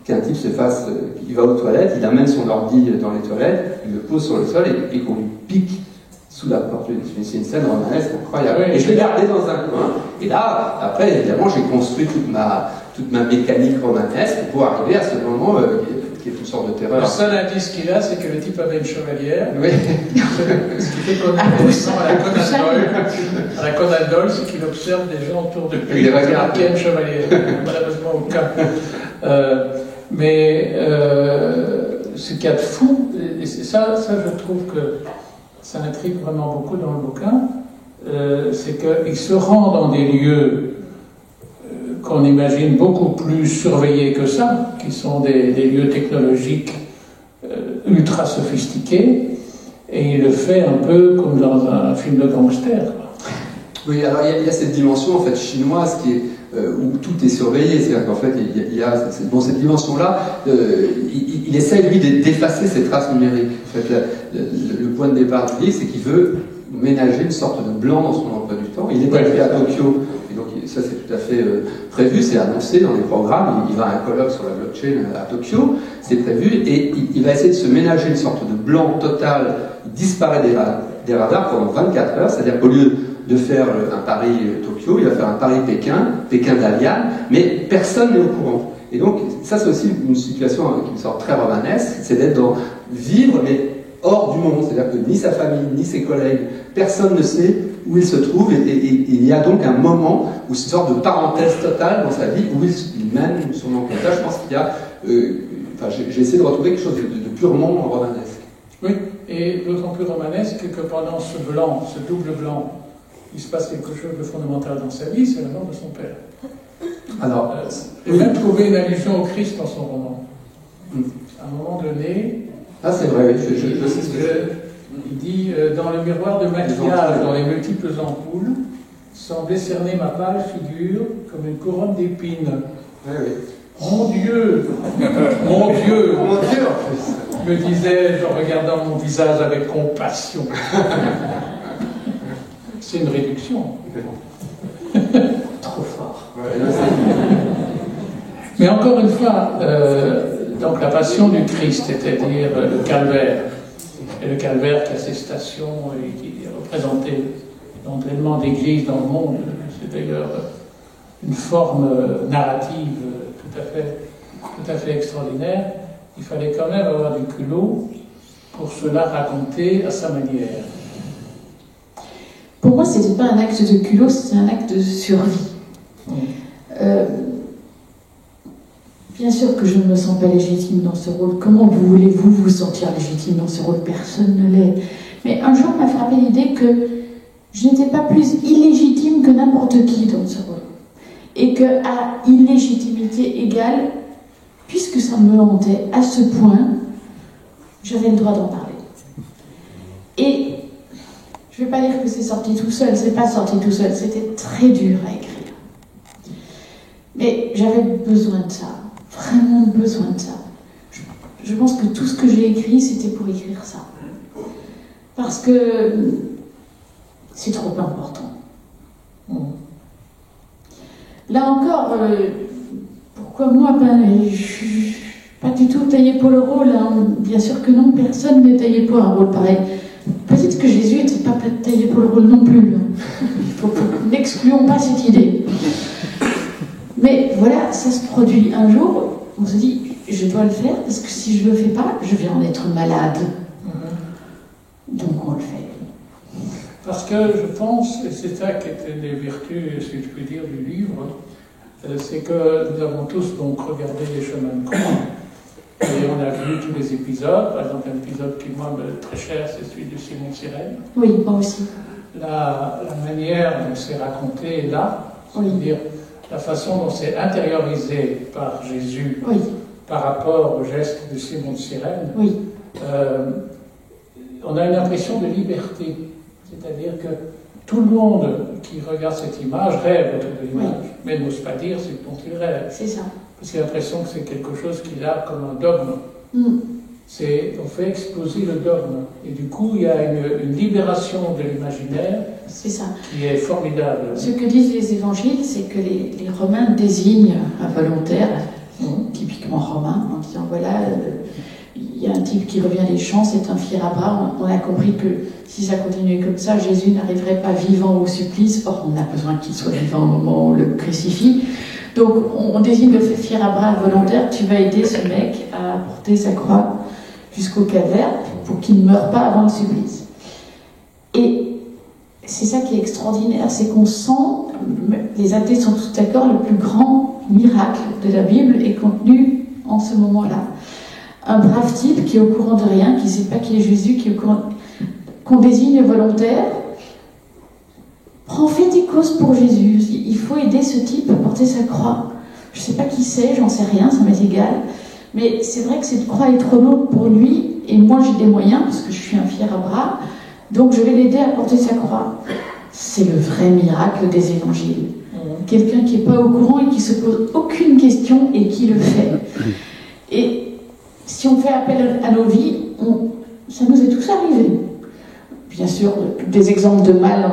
qu'un type se fasse, il va aux toilettes, il amène son ordi dans les toilettes, il le pose sur le sol et qu'on lui pique sous la porte. C'est une scène romanesque incroyable. Oui, et je l'ai gardé dans un coin. Et là, après, évidemment, j'ai construit toute ma mécanique romanesque pour arriver à ce moment qui est une sorte de terreur. Le seul indice qu'il a, c'est que le type avait une chevalière. Oui. Ce qui fait qu'on a à la Conan Doyle, c'est qu'il observe des gens autour de lui. Il regarde. Qui a une chevalière. Malheureusement, aucun. Mais ce qu'il y a de fou, et ça je trouve que ça intrigue vraiment beaucoup dans le bouquin, c'est qu'il se rend dans des lieux qu'on imagine beaucoup plus surveillés que ça, qui sont des lieux technologiques ultra sophistiqués, et il le fait un peu comme dans un film de gangster. Oui, alors il y a cette dimension en fait chinoise qui est où tout est surveillé, c'est-à-dire qu'en fait il y a cette dimension-là, il essaie lui d'effacer ces traces numériques. En fait, le point de départ du livre, c'est qu'il veut ménager une sorte de blanc dans son emploi du temps. Il est arrivé à Tokyo, et donc ça c'est tout à fait prévu, c'est annoncé dans les programmes. Il va à un colloque sur la blockchain à Tokyo, c'est prévu, et il va essayer de se ménager une sorte de blanc total. Il disparaît des radars pendant 24 heures, c'est-à-dire qu'au lieu de faire un Paris-Tokyo, il va faire un Paris-Pékin-Dalian, mais personne n'est au courant. Et donc, ça c'est aussi une situation qui me sort très romanesque, c'est d'être vivre, mais hors du monde. C'est-à-dire que ni sa famille, ni ses collègues, personne ne sait où il se trouve, et il y a donc un moment où c'est une sorte de parenthèse totale dans sa vie, où il mène son enquêtage. Je pense qu'il y a... j'ai essayé de retrouver quelque chose de purement romanesque. Oui, et d'autant plus romanesque que pendant ce blanc, ce double blanc, il se passe quelque chose de fondamental dans sa vie, c'est la mort de son père. Alors, j'ai même trouvé une allusion au Christ dans son roman. À un moment donné, ah c'est vrai, oui, je sais ce que il dit dans le miroir de maquillage, dans les multiples ampoules, semblait cerner ma pâle figure comme une couronne d'épines. Oui, oui. Mon Dieu, mon Dieu, Mon Dieu, en plus. me disais-je en regardant mon visage avec compassion. C'est une réduction. Trop fort. Ouais, là, Mais encore une fois, donc la passion du Christ, c'est-à-dire le calvaire, et le calvaire qui a ses stations et qui est représenté dans tellement d'églises dans le monde, c'est d'ailleurs une forme narrative tout à fait extraordinaire. Il fallait quand même avoir du culot pour cela raconter à sa manière. Pour moi, c'était pas un acte de culot, c'était un acte de survie. Bien sûr que je ne me sens pas légitime dans ce rôle. Comment voulez-vous vous sentir légitime dans ce rôle? Personne ne l'est. Mais un jour m'a frappé l'idée que je n'étais pas plus illégitime que n'importe qui dans ce rôle. Et qu'à illégitimité égale, puisque ça me hantait à ce point, j'avais le droit d'en parler. Et je ne vais pas dire que c'est sorti tout seul, c'est pas sorti tout seul, c'était très dur à écrire. Mais j'avais besoin de ça, vraiment besoin de ça. Je pense que tout ce que j'ai écrit, c'était pour écrire ça. Parce que c'est trop important. Là encore, pourquoi moi, je suis pas du tout taillée pour le rôle. Hein. Bien sûr que non, personne n'est taillé pour un rôle pareil. Peut-être que Jésus n'était pas taillé pour le rôle non plus. Hein. N'excluons pas cette idée. Mais voilà, ça se produit un jour, on se dit, je dois le faire, parce que si je ne le fais pas, je vais en être malade. Donc on le fait. Parce que je pense, et c'est ça qui était une des vertus, si je puis dire, du livre, c'est que nous avons tous donc regardé Les Chemins de Croix, et on a vu tous les épisodes. Par exemple, un épisode qui moi me très cher, c'est celui de Simon Sirène. Oui, moi aussi. La manière dont c'est raconté est là, c'est-à-dire la façon dont c'est intériorisé par Jésus par rapport au geste de Simon Sirène. Oui. on a une impression de liberté. C'est-à-dire que tout le monde qui regarde cette image rêve autour de l'image, mais n'ose pas dire ce dont il rêve. C'est ça. Parce qu'il a l'impression que c'est quelque chose qu'il a comme un dogme. On fait exploser le dogme. Et du coup, il y a une libération de l'imaginaire qui est formidable. Ce que disent les évangiles, c'est que les Romains désignent un volontaire, typiquement romain, en disant voilà, il y a un type qui revient des champs, c'est un fier à bras. On a compris que si ça continuait comme ça, Jésus n'arriverait pas vivant au supplice. Or, on a besoin qu'il soit vivant au moment où on le crucifie. Donc, on désigne le fier à bras volontaire. Tu vas aider ce mec à porter sa croix jusqu'au calvaire pour qu'il ne meure pas avant le supplice. Et c'est ça qui est extraordinaire, c'est qu'on sent, les athées sont tous d'accord, le plus grand miracle de la Bible est contenu en ce moment-là. Un brave type qui est au courant de rien, qui ne sait pas qui est Jésus, qui est au courant, qu'on désigne volontaire, prend fait des causes pour Jésus. Il faut aider ce type à porter sa croix. Je ne sais pas qui c'est, j'en sais rien, ça m'est égal. Mais c'est vrai que cette croix est trop lourde pour lui, et moi j'ai des moyens, parce que je suis un fier à bras, donc je vais l'aider à porter sa croix. C'est le vrai miracle des évangiles. Quelqu'un qui n'est pas au courant et qui ne se pose aucune question et qui le fait. Et si on fait appel à nos vies, ça nous est tous arrivé. Bien sûr, des exemples de mal,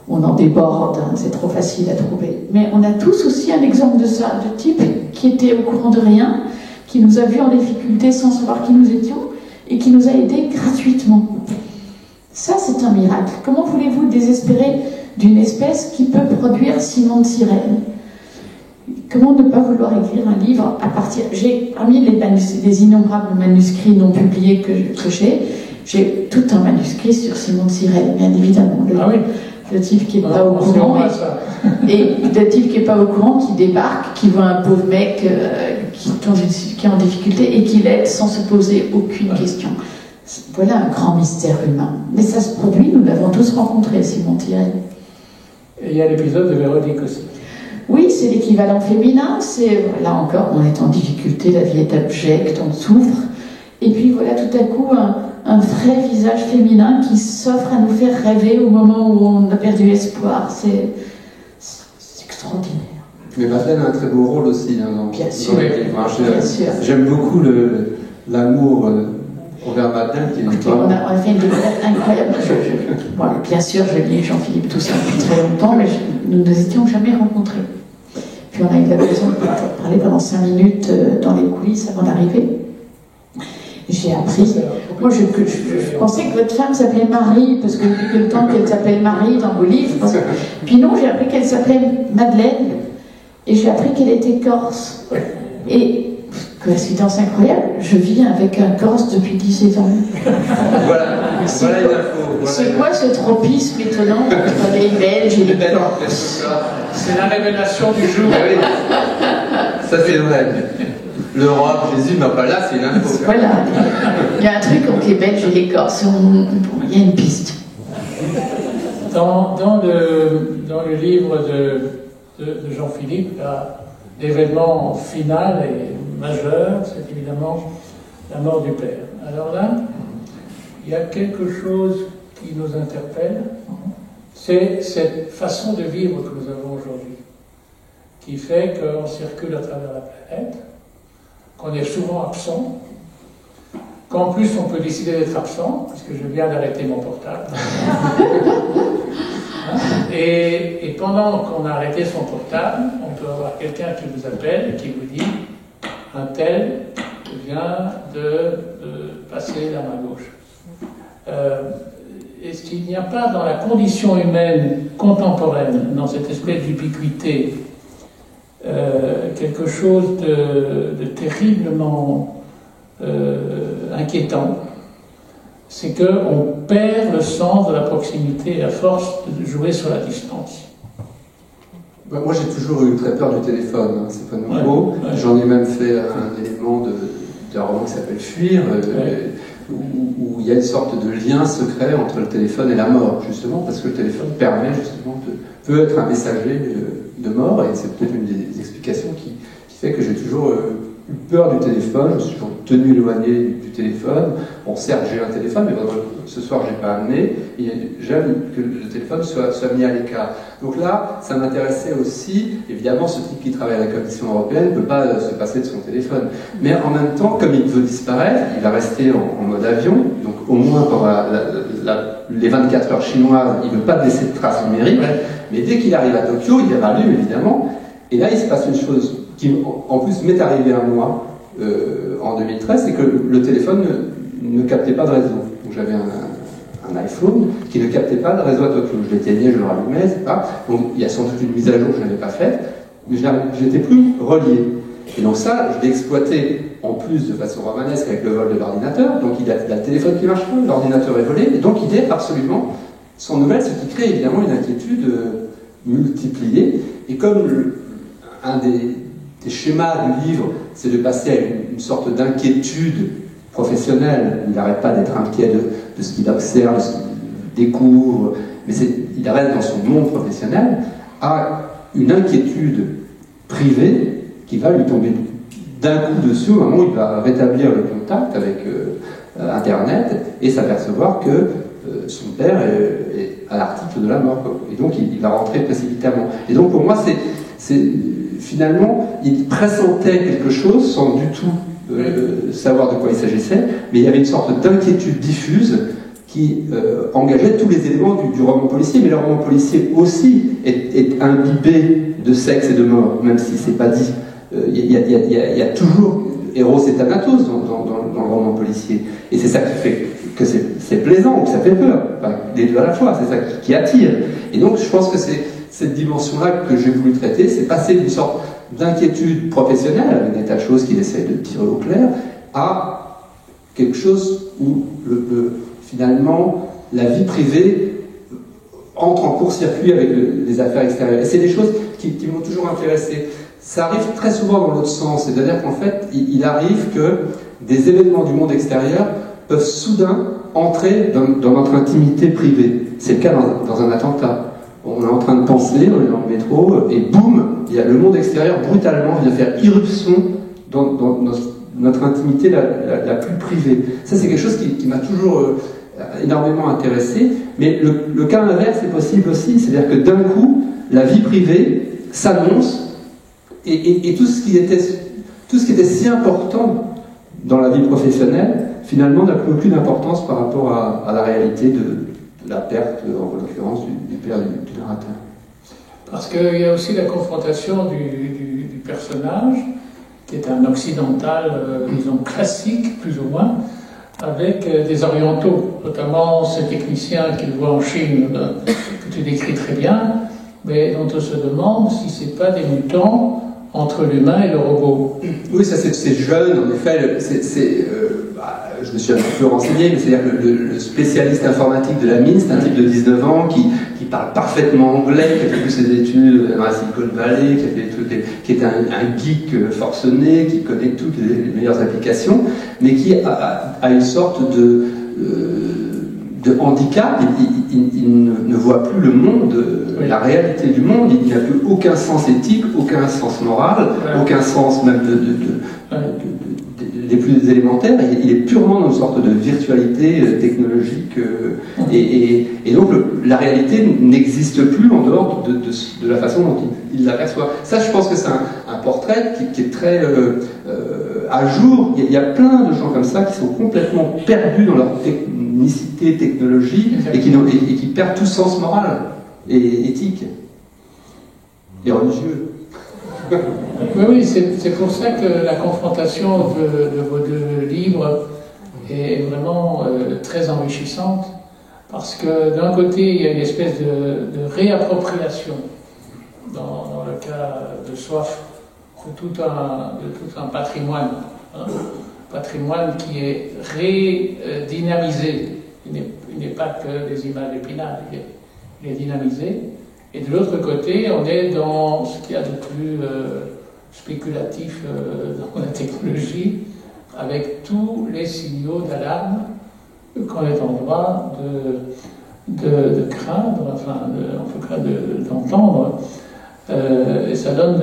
on en déborde, hein, c'est trop facile à trouver. Mais on a tous aussi un exemple de ça, de type qui était au courant de rien, qui nous a vus en difficulté sans savoir qui nous étions, et qui nous a aidés gratuitement. Ça, c'est un miracle. Comment voulez-vous désespérer d'une espèce qui peut produire ciment de sirène? Comment ne pas vouloir écrire un livre à partir... Parmi les innombrables manuscrits non publiés que j'ai tout un manuscrit sur Simon de Cyrène, bien évidemment. Le type qui n'est pas au courant, et le type qui n'est pas au courant, qui débarque, qui voit un pauvre mec qui est en difficulté et qui l'aide sans se poser aucune question. Voilà un grand mystère humain. Mais ça se produit, nous l'avons tous rencontré, Simon de Cyrène. Et il y a l'épisode de Véronique aussi. Oui, c'est l'équivalent féminin. Là encore, on est en difficulté, la vie est abjecte, on souffre. Et puis voilà tout à coup un vrai visage féminin qui s'offre à nous faire rêver au moment où on a perdu espoir. C'est extraordinaire. Mais Madeleine a un très beau rôle aussi dans bien sûr, le livre. Bien sûr. J'aime beaucoup l'amour envers Madeleine. On a fait une découverte incroyable. Bien sûr, je lis Jean-Philippe Toussaint depuis très longtemps, mais nous ne nous étions jamais rencontrés. Puis on a eu l'occasion de parler pendant 5 minutes dans les coulisses avant d'arriver. J'ai appris. Moi, je pensais que votre femme s'appelait Marie, parce que depuis le temps qu'elle s'appelle Marie dans vos livres. Puis non, j'ai appris qu'elle s'appelait Madeleine, et j'ai appris qu'elle était corse. Et, coïncidence incroyable, je vis avec un corse depuis 17 ans. Voilà les infos. C'est quoi ce tropisme étonnant entre les Belges et les Corses? C'est la révélation du jour. Oui. Ça c'est vrai. L'Europe, Jésus, mais pas là, c'est l'info. Voilà. Il y a un truc entre les Belges et les Corses. Il y a une piste. Dans le livre de Jean-Philippe, l'événement final et majeur, c'est évidemment la mort du Père. Alors là, il y a quelque chose qui nous interpelle, c'est cette façon de vivre que nous avons aujourd'hui, qui fait qu'on circule à travers la planète, qu'on est souvent absent, qu'en plus on peut décider d'être absent, parce que je viens d'arrêter mon portable. Et pendant qu'on a arrêté son portable, on peut avoir quelqu'un qui vous appelle et qui vous dit « un tel vient de passer la main gauche ». Est-ce qu'il n'y a pas dans la condition humaine contemporaine, dans cette espèce d'ubiquité, quelque chose de terriblement inquiétant? C'est qu'on perd le sens de la proximité à force de jouer sur la distance. Moi, j'ai toujours eu très peur du téléphone, hein, c'est pas nouveau. Ouais. J'en ai même fait un élément d'un roman qui s'appelle Fuir, où il y a une sorte de lien secret entre le téléphone et la mort, justement, parce que le téléphone peut être un messager de mort, et c'est peut-être une des explications qui fait que j'ai toujours eu peur du téléphone, je me suis tenu éloigné du téléphone. Bon, certes, j'ai un téléphone, mais vraiment, ce soir, je n'ai pas amené. Et j'aime que le téléphone soit mis à l'écart. Donc là, ça m'intéressait aussi. Évidemment, ce type qui travaille à la Commission européenne ne peut pas se passer de son téléphone. Mais en même temps, comme il veut disparaître, il va rester en mode avion. Donc au moins pour les 24 heures chinoises, il ne veut pas laisser de traces numériques. Mais dès qu'il arrive à Tokyo, il rallume évidemment. Et là, il se passe une chose qui, en plus, m'est arrivée à moi en 2013, c'est que le téléphone ne captait pas de réseau. Donc j'avais un iPhone qui ne captait pas le réseau à Tokyo. Je l'éteignais, je le rallumais, etc. Donc il y a sans doute une mise à jour que je n'avais pas faite, mais je n'étais plus relié. Et donc ça, je l'ai exploité en plus de façon romanesque avec le vol de l'ordinateur. Donc il a le téléphone qui marche pas, l'ordinateur est volé, et donc il est absolument sans nouvelles, ce qui crée évidemment une inquiétude multipliée. Et comme un des schémas du livre, c'est de passer à une sorte d'inquiétude professionnelle, il n'arrête pas d'être inquiet de ce qu'il observe, de ce qu'il découvre, mais il reste dans son monde professionnel, à une inquiétude privée qui va lui tomber d'un coup dessus au moment où il va rétablir le contact avec Internet et s'apercevoir que son père est à l'article de la mort. Et donc il va rentrer précipitamment. Et donc pour moi, finalement, il pressentait quelque chose sans du tout savoir de quoi il s'agissait, mais il y avait une sorte d'inquiétude diffuse qui engageait tous les éléments du roman policier, mais le roman policier aussi est imbibé de sexe et de mort, même si c'est pas dit. Il y a toujours Eros et Thanatos dans le roman policier, et c'est ça qui fait que c'est plaisant, ou que ça fait peur, enfin, les deux à la fois, c'est ça qui attire. Et donc je pense que c'est cette dimension-là que j'ai voulu traiter, c'est passer d'une sorte d'inquiétude professionnelle, avec des tas de choses qu'il essaie de tirer au clair, à quelque chose où finalement la vie privée entre en court-circuit avec les affaires extérieures. Et c'est des choses qui m'ont toujours intéressé. Ça arrive très souvent dans l'autre sens, c'est-à-dire qu'en fait, il arrive que des événements du monde extérieur peuvent soudain entrer dans notre intimité privée. C'est le cas dans un attentat. On est en train de penser, on est dans le métro, et boum, il y a le monde extérieur brutalement vient faire irruption dans notre intimité la plus privée. Ça, c'est quelque chose qui m'a toujours énormément intéressé. Mais le cas inverse est possible aussi, c'est-à-dire que d'un coup, la vie privée s'annonce, et tout ce qui était si important dans la vie professionnelle, finalement, n'a plus aucune importance par rapport à la réalité de la perte, en l'occurrence, du père du narrateur. Parce qu'il y a aussi la confrontation du personnage, qui est un occidental, disons, classique, plus ou moins, avec des orientaux, notamment ce technicien qu'il voit en Chine, que tu décris très bien, mais dont on se demande si c'est pas des mutants entre l'humain et le robot. Oui, ça c'est jeune, en effet, je me suis un peu renseigné, mais c'est-à-dire que le spécialiste informatique de la mine, c'est un type de 19 ans qui parle parfaitement anglais, qui a fait toutes ses études dans la Silicon Valley, qui a fait des trucs, qui est un geek forcené, qui connaît toutes les meilleures applications, mais qui a une sorte de handicap. Il ne voit plus le monde, la réalité du monde, il n'a plus aucun sens éthique, aucun sens moral, aucun sens même des plus élémentaires. Il est purement dans une sorte de virtualité technologique, et donc la réalité n'existe plus en dehors de la façon dont il l'aperçoit. Ça, je pense que c'est un portrait qui est très à jour. Il y a plein de gens comme ça qui sont complètement perdus dans leur technicité, technologie, et qui perdent tout sens moral et éthique et religieux. Oui, c'est pour ça que la confrontation de vos deux livres est vraiment très enrichissante, parce que d'un côté, il y a une espèce de réappropriation, dans le cas de Soif, de tout un patrimoine, patrimoine qui est redynamisé. Il n'est pas que des images d'Épinal, il est dynamisé. Et de l'autre côté, on est dans ce qu'il y a de plus spéculatif dans la technologie, avec tous les signaux d'alarme qu'on est en droit de craindre, enfin, en tout cas d'entendre. Et ça donne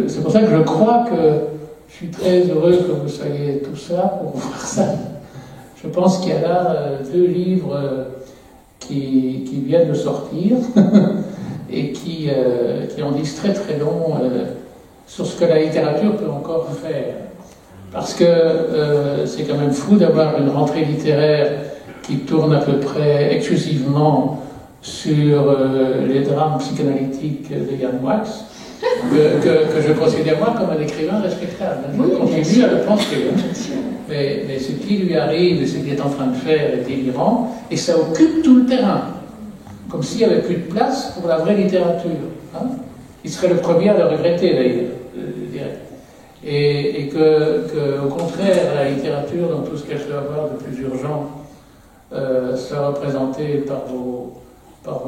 c'est pour ça que je crois que Je suis très heureux que vous soyez tout ça pour voir ça. Je pense qu'il y a là 2 livres qui viennent de sortir et qui en disent très très long sur ce que la littérature peut encore faire. Parce que c'est quand même fou d'avoir une rentrée littéraire qui tourne à peu près exclusivement sur les drames psychanalytiques de Yann Moix, que je considère moi comme un écrivain respectable. Je continue à le penser. Mais ce qui lui arrive et ce qu'il est en train de faire est délirant, et ça occupe tout le terrain. Comme s'il n'y avait plus de place pour la vraie littérature. Hein. Il serait le premier à le regretter, d'ailleurs, je dirais. Et au contraire, la littérature, dans tout ce qu'elle peut avoir de plus urgent, soit représentée par vos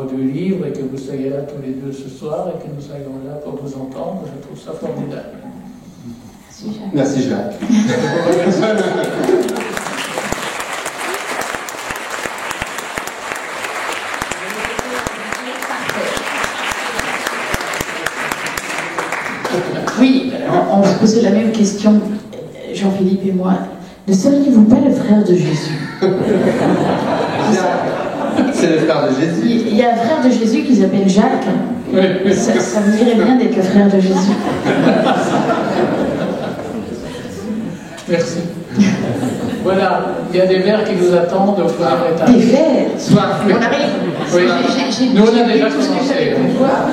2 livres, et que vous soyez là tous les 2 ce soir, et que nous soyons là pour vous entendre, je trouve ça formidable. Merci Jacques. Oui, on se posait la même question, Jean-Philippe et moi. Ne seriez-vous pas le frère de Jésus? C'est le frère de Jésus. Il y a un frère de Jésus qui s'appelle Jacques. Oui. Ça me dirait bien d'être le frère de Jésus. Merci. Voilà, il y a des vers qui nous attendent au premier étage. Des vers. Soir. On arrive. Oui. Nous, on a déjà tout ce que commencé. j'avais pu voir.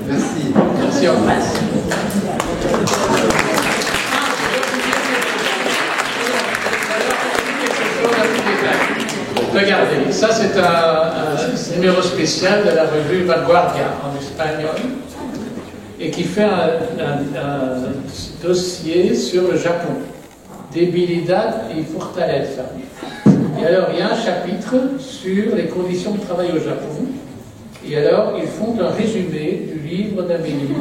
Merci. Merci, au revoir. Regardez, ça c'est un numéro spécial de la revue Vanguardia en espagnol et qui fait un dossier sur le Japon, Debilidad y Fortaleza. Et alors il y a un chapitre sur les conditions de travail au Japon. Et alors, ils font un résumé du livre d'Amélie,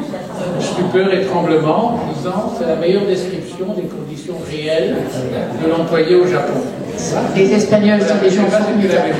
Stupeur et tremblement, en disant c'est la meilleure description des conditions réelles de l'employé au Japon. Les Espagnols sont des gens formidables.